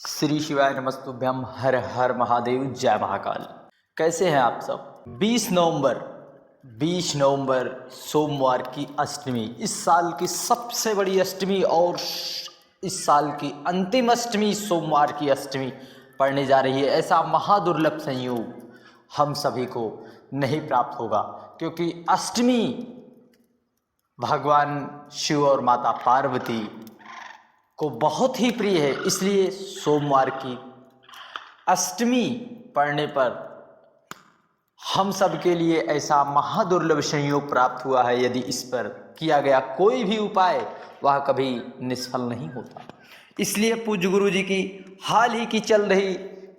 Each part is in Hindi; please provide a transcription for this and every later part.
श्री शिवाय नमस्तुभ्यम। हर हर महादेव, जय महाकाल। कैसे हैं आप सब? 20 नवंबर सोमवार की अष्टमी, इस साल की सबसे बड़ी अष्टमी और इस साल की अंतिम अष्टमी सोमवार की अष्टमी पड़ने जा रही है। ऐसा महादुर्लभ संयोग हम सभी को नहीं प्राप्त होगा, क्योंकि अष्टमी भगवान शिव और माता पार्वती को बहुत ही प्रिय है। इसलिए सोमवार की अष्टमी पड़ने पर हम सब के लिए ऐसा महादुर्लभ संयोग प्राप्त हुआ है। यदि इस पर किया गया कोई भी उपाय वह कभी निष्फल नहीं होता। इसलिए पूज्य गुरु जी की हाल ही की चल रही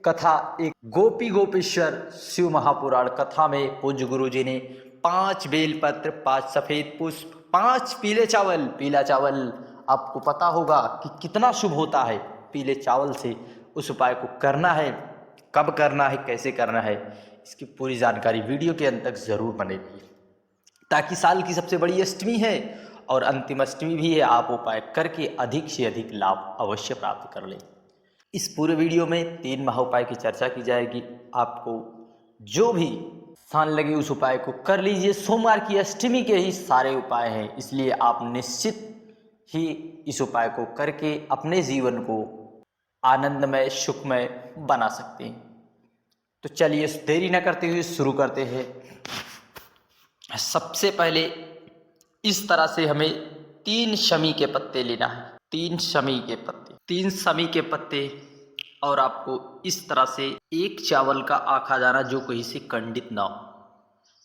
कथा, एक गोपी गोपेश्वर शिव महापुराण कथा में पूज्य गुरु जी ने 5 बेलपत्र, 5 सफ़ेद पुष्प, 5 पीले चावल, पीला चावल आपको पता होगा कि कितना शुभ होता है। पीले चावल से उस उपाय को करना है, कब करना है, कैसे करना है, इसकी पूरी जानकारी वीडियो के अंत तक ज़रूर बने रहिए, ताकि साल की सबसे बड़ी अष्टमी है और अंतिम अष्टमी भी है। आप उपाय करके अधिक से अधिक लाभ अवश्य प्राप्त कर लें। इस पूरे वीडियो में 3 महाउपाय की चर्चा की जाएगी। आपको जो भी स्थान लगे उस उपाय को कर लीजिए। सोमवार की अष्टमी के ही सारे उपाय हैं, इसलिए आप निश्चित ही इस उपाय को करके अपने जीवन को आनंदमय, सुखमय बना सकते हैं। तो चलिए देरी न करते हुए शुरू करते हैं। सबसे पहले इस तरह से हमें 3 शमी के पत्ते लेना है। 3 शमी के पत्ते, 3 शमी के पत्ते, और आपको इस तरह से एक चावल का आखा दाना जो कहीं से खंडित ना हो,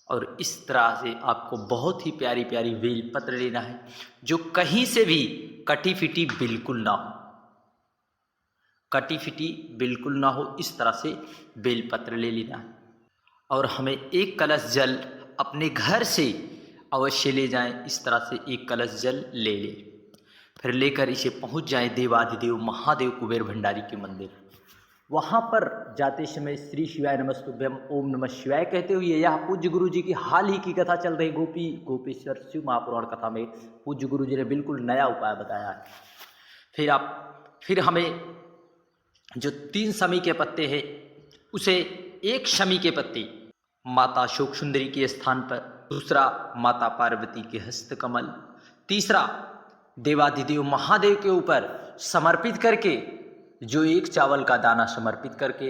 और इस तरह से आपको बहुत ही प्यारी प्यारी बेलपत्र लेना है जो कहीं से भी कटी फिटी बिल्कुल ना हो, कटी फिटी बिल्कुल ना हो। इस तरह से बेलपत्र ले लेना है। और हमें 1 कलश जल अपने घर से अवश्य ले जाएं। इस तरह से 1 कलश जल ले लें, फिर लेकर इसे पहुंच जाएं देवाधिदेव महादेव कुबेर भंडारी के मंदिर। वहाँ पर जाते समय श्री शिवाय नमस्तुभ्यम, ओम नमः शिवाय कहते हुए, यह पूज्य गुरु जी की हाल ही की कथा चल रही गोपी गोपेश्वर शिव महापुराण कथा में पूज्य गुरु जी ने बिल्कुल नया उपाय बताया है। फिर हमें जो 3 शमी के पत्ते हैं, उसे 1 शमी के पत्ते माता शोक सुंदरी के स्थान पर, दूसरा माता पार्वती के हस्त कमल, तीसरा देवाधिदेव महादेव के ऊपर समर्पित करके, जो 1 चावल का दाना समर्पित करके,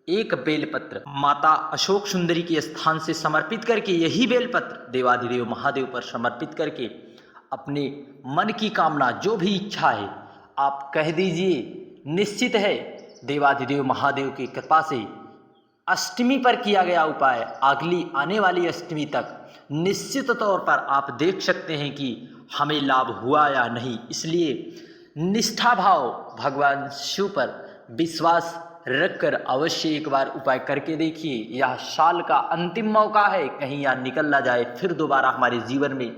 1 बेलपत्र माता अशोक सुंदरी के स्थान से समर्पित करके, यही बेलपत्र देवाधिदेव महादेव पर समर्पित करके अपने मन की कामना, जो भी इच्छा है आप कह दीजिए। निश्चित है देवाधिदेव महादेव की कृपा से अष्टमी पर किया गया उपाय अगली आने वाली अष्टमी तक निश्चित तौर पर आप देख सकते हैं कि हमें लाभ हुआ या नहीं। इसलिए निष्ठा भाव भगवान शिव पर विश्वास रखकर अवश्य एक बार उपाय करके देखिए। यह साल का अंतिम मौका है, कहीं यह निकल ना जाए, फिर दोबारा हमारे जीवन में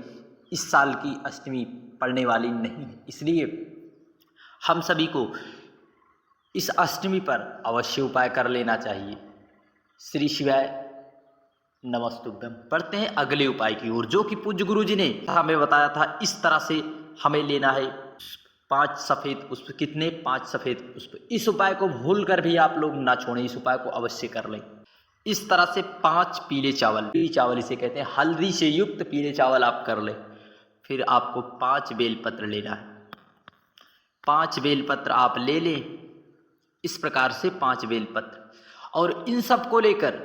इस साल की अष्टमी पड़ने वाली नहीं है। इसलिए हम सभी को इस अष्टमी पर अवश्य उपाय कर लेना चाहिए। श्री शिवाय नमस्तुभ्यम। पढ़ते हैं अगले उपाय की ओर, जो कि पूज्य गुरु जी ने हमें बताया था। इस तरह से हमें लेना है 5 सफ़ेद पुष्प। कितने? 5 सफ़ेद पुष्प। इस उपाय को भूल कर भी आप लोग ना छोड़ें, इस उपाय को अवश्य कर लें। इस तरह से 5 पीले चावल, पीले चावल इसे कहते हैं, हल्दी से युक्त पीले चावल आप कर लें। फिर आपको 5 बेलपत्र लेना है। 5 बेलपत्र आप ले लें, इस प्रकार से 5 बेलपत्र, और इन सब को लेकर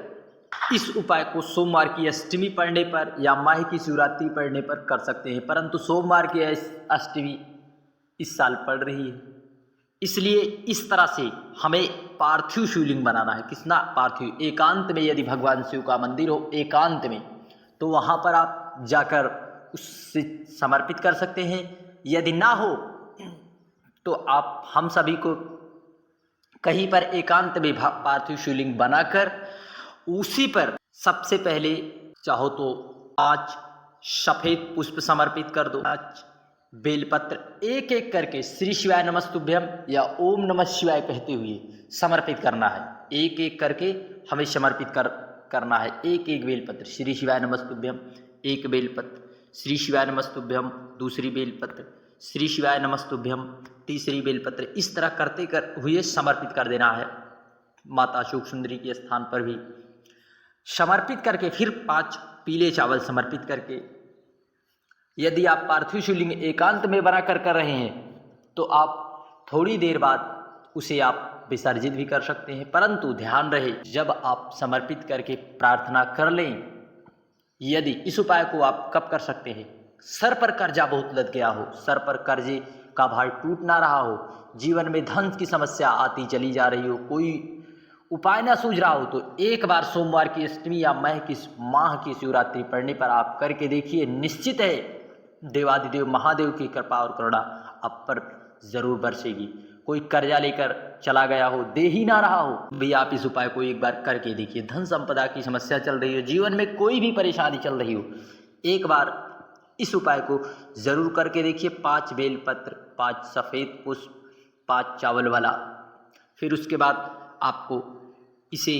इस उपाय को सोमवार की अष्टमी पड़ने पर या माह की शिवरात्रि पड़ने पर कर सकते हैं, परंतु सोमवार की अष्टमी इस साल पड़ रही है। इसलिए इस तरह से हमें पार्थिव शिवलिंग बनाना है। किसना? पार्थिव। एकांत में, यदि भगवान शिव का मंदिर हो एकांत में, तो वहाँ पर आप जाकर उससे समर्पित कर सकते हैं। यदि ना हो तो आप हम सभी को कहीं पर एकांत में पार्थिव शिवलिंग बनाकर उसी पर सबसे पहले चाहो तो 5 सफ़ेद पुष्प समर्पित कर दो, 5 बेलपत्र एक एक करके श्री शिवाय नमस्तुभ्यम या ओम नमः शिवाय कहते हुए समर्पित करना है। एक एक करके हमें समर्पित करना है। एक एक बेलपत्र श्री शिवाय नमस्तुभ्यम, 1 बेलपत्र श्री शिवाय नमस्तुभ्यम, दूसरी बेलपत्र श्री शिवाय नमस्तुभ्यम, तीसरी बेलपत्र इस तरह करते हुए समर्पित कर देना है। माता अशोक सुंदरी के स्थान पर भी समर्पित करके फिर 5 पीले चावल समर्पित करके, यदि आप पार्थिव शिवलिंग एकांत में बना कर रहे हैं तो आप थोड़ी देर बाद उसे आप विसर्जित भी कर सकते हैं, परंतु ध्यान रहे जब आप समर्पित करके प्रार्थना कर लें, यदि इस उपाय को आप कब कर सकते हैं, सर पर कर्जा बहुत लद गया हो, सर पर कर्जे का भार टूट ना रहा हो, जीवन में धन की समस्या आती चली जा रही हो, कोई उपाय ना सूझ रहा हो, तो एक बार सोमवार की अष्टमी या माह की शिवरात्रि पड़ने पर आप करके देखिए। निश्चित है देवादिदेव महादेव की कृपा और करुणा आप पर जरूर बरसेगी। कोई कर्जा लेकर चला गया हो, दे ही ना रहा हो, भी आप इस उपाय को एक बार करके देखिए। धन संपदा की समस्या चल रही हो, जीवन में कोई भी परेशानी चल रही हो, एक बार इस उपाय को जरूर करके देखिए। 5 बेलपत्र, 5 सफ़ेद पुष्प, 5 चावल वाला। फिर उसके बाद आपको इसे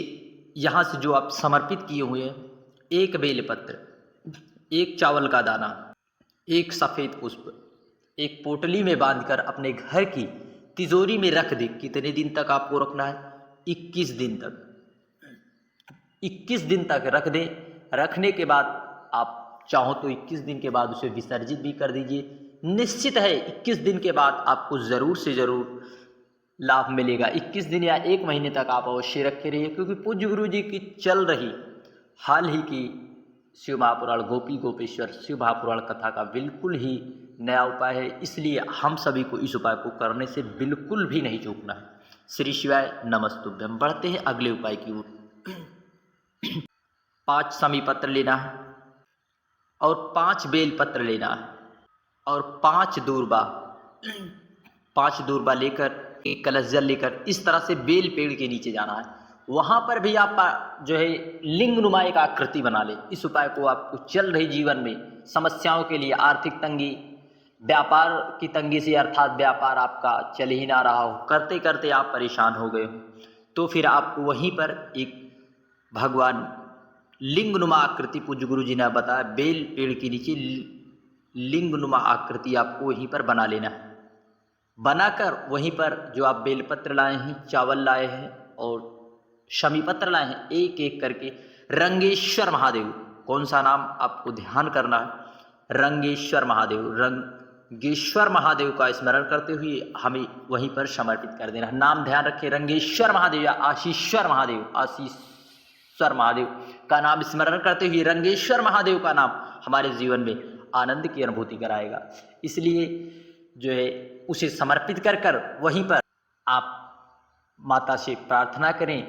यहाँ से जो आप समर्पित किए हुए हैं, 1 बेलपत्र, 1 चावल का दाना, 1 सफ़ेद पुष्प, एक पोटली में बांधकर अपने घर की तिजोरी में रख दे। कितने दिन तक आपको रखना है? 21 दिन तक। 21 दिन तक रख दें। रखने के बाद आप चाहो तो 21 दिन के बाद उसे विसर्जित भी कर दीजिए। निश्चित है 21 दिन के बाद आपको ज़रूर से ज़रूर लाभ मिलेगा। 21 दिन या 1 महीने तक आप अवश्य रखे रहिए, क्योंकि पूज्य गुरु जी की चल रही हाल ही की शिव महापुराण गोपी गोपेश्वर शिव महापुराण कथा का बिल्कुल ही नया उपाय है, इसलिए हम सभी को इस उपाय को करने से बिल्कुल भी नहीं चूकना है। श्री शिवाय नमस्तुभ्यम। बढ़ते हैं अगले उपाय की ओर। 5 समी पत्र लेना है और 5 बेल पत्र लेना है और 5 दूर्बा लेकर, एक कलश जल लेकर इस तरह से बेल पेड़ के नीचे जाना है। वहाँ पर भी आप जो है लिंग नुमा एक आकृति बना ले। इस उपाय को आपको चल रही जीवन में समस्याओं के लिए, आर्थिक तंगी, व्यापार की तंगी से, अर्थात व्यापार आपका चल ही ना रहा हो, करते करते आप परेशान हो गए हो, तो फिर आपको वहीं पर एक भगवान लिंग नुमा आकृति, पूज्य गुरु जी ने बताया, बेल पेड़ के नीचे लिंग नुमा आकृति आपको वहीं पर बना लेना है। बनाकर वहीं पर जो आप बेलपत्र लाए हैं, चावल लाए हैं और शमी पत्र लाए हैं, एक एक करके रंगेश्वर महादेव, कौन सा नाम आपको ध्यान करना है, रंगेश्वर महादेव का स्मरण करते हुए हमें वहीं पर समर्पित कर देना। नाम ध्यान रखें, रंगेश्वर महादेव या आशीश्वर महादेव का नाम स्मरण करते हुए रंगेश्वर महादेव का नाम हमारे जीवन में आनंद की अनुभूति कराएगा। इसलिए जो है उसे समर्पित कर वहीं पर आप माता से प्रार्थना करें।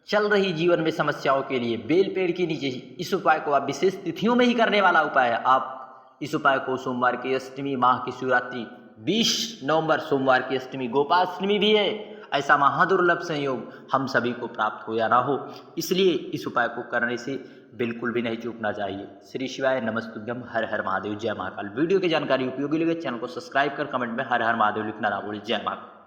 चल रही जीवन में समस्याओं के लिए बेल पेड़ के नीचे इस उपाय को आप विशेष तिथियों में ही करने वाला उपाय है। आप इस उपाय को सोमवार की अष्टमी, माह की शिवरात्रि, 20 नवंबर सोमवार की अष्टमी, गोपाष्टमी भी है, ऐसा महादुर्लभ संयोग हम सभी को प्राप्त हो या ना हो, इसलिए इस उपाय को करने से बिल्कुल भी नहीं चूकना चाहिए। श्री शिवाय नमस्तुभ्यम। हर हर महादेव। जय महाकाल। वीडियो की जानकारी उपयोगी लगे चैनल को सब्सक्राइब कर कमेंट में हर हर महादेव लिखना ना भूलें। जय महाकाल।